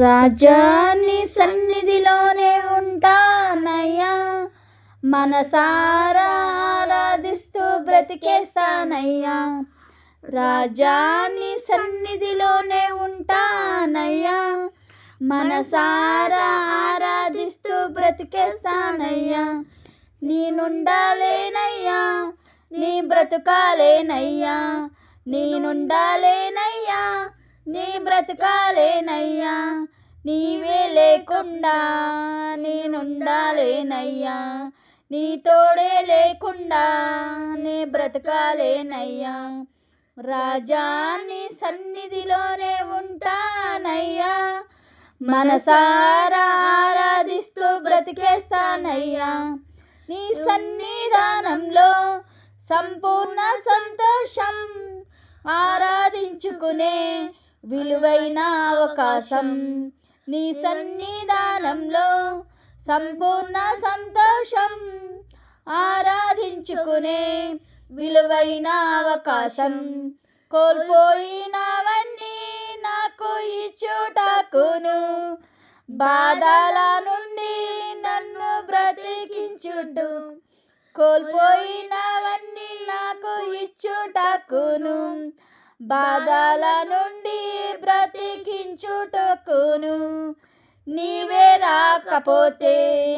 రాజా నీ సన్నిధిలోనే ఉంటానయ్యా, మనసారా ఆరాధిస్తూ బ్రతికేస్తానయ్యా. రాజా నీ సన్నిధిలోనే ఉంటానయ్యా, మనసారా ఆరాధిస్తూ బ్రతికేస్తానయ్యా. నేనుండాలేనయ్యా, నీ బ్రతుకాలేనయ్యా, నేనుండాలేనయ్యా, నీ బ్రతుకాలేనయ్యా. నీవే లేకుండా నేనుండాలేనయ్యా, నీ తోడే లేకుండా నే బ్రతకాలేనయ్యా. రాజా నీ సన్నిధిలోనే ఉంటానయ్యా, మనసారా ఆరాధిస్తూ బ్రతికేస్తానయ్యా. నీ సన్నిధానంలో సంపూర్ణ సంతోషం, ఆరాధించుకునే విలువైన అవకాశం. నీ సన్నిధానంలో సంపూర్ణ సంతోషం, ఆరాధించుకునే విలువైన అవకాశం. కోల్పోయినవన్నీ నాకు ఇచ్చుటకును, బాధల నుండి నన్ను బ్రతికించుట. కోల్పోయినవన్నీ నాకు ఇచ్చుటకును, బాధల నుండి బ్రతికించుటకును. నీవే రాకపోతే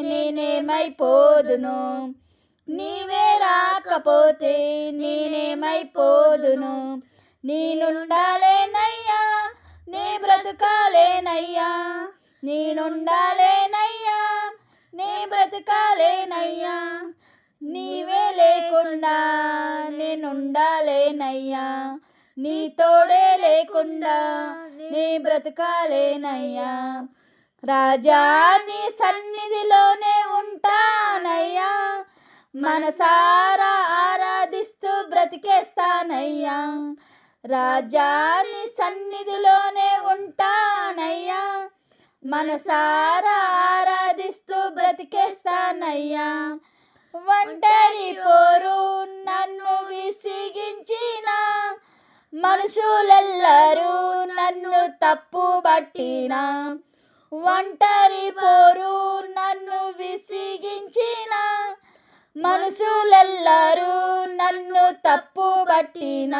నేనేమైపోదును, నీవే రాకపోతే నేనేమైపోదును. నేనుండాలేనయ్యా, నీ బ్రతుకాలేనయ్యా, నేనుండాలేనయ్యా, నీ బ్రతుకాలేనయ్యా. నీవే లేకుండా నేనుండాలేనయ్యా, నీ తోడే లేకుండా నీ బ్రతకాలేనయ్యా. రాజా నీ సన్నిధిలోనే ఉంటానయ్యా, మనసారా ఆరాధిస్తూ బ్రతికేస్తానయ్యా. రాజా నీ సన్నిధిలోనే ఉంటానయ్యా, మనసారా ఆరాధిస్తూ బ్రతికేస్తానయ్యా. ఒంటరి పోరు నన్ను విసిగించిన, మనుషులెల్లరూ నన్ను తప్పుబట్టిన. ఒంటరి పోరు నన్ను విసిగించిన, మనుషులెల్లరూ నన్ను తప్పుబట్టిన.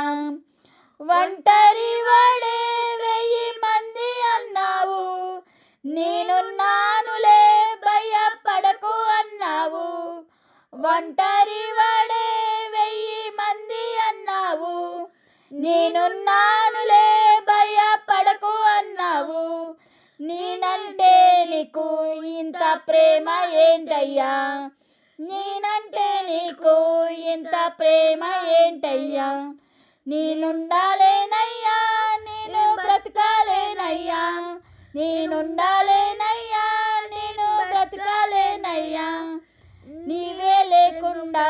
ఒంటరి వాడే 1000 మంది అన్నావు, నేనున్నానులే భయపడకు అన్నావు. ఒంటరి వాడే 1000 మంది అన్నావు, నేనున్నానులే భయపడకు అన్నావు. నేనంటే నీకు ఇంత ప్రేమ ఏంటయ్యా, నేనంటే నీకు ఇంత ప్రేమ ఏంటయ్యా. నేనుండాలేనయ్యా, నేను బ్రతకాలేనయ్యా, నేనుండాలేనయ్యా, నేను బ్రతకాలేనయ్యా. నీవే లేకుండా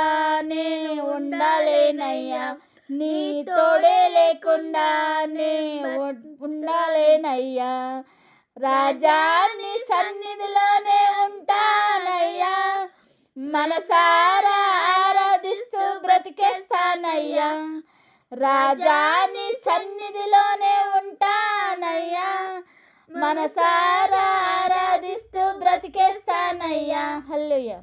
నేను ఉండాలేనయ్యా, నీ తోడే లేకుండా నే ఉండాలేనయ్యా. రాజా నీ సన్నిధిలోనే ఉంటానయ్యా, మనసారా ఆరాధిస్తూ బ్రతికేస్తానయ్యా. రాజా నీ సన్నిధిలోనే ఉంటానయ్యా, మనసారా ఆరాధిస్తూ బ్రతికేస్తానయ్యా. హల్లెలూయా.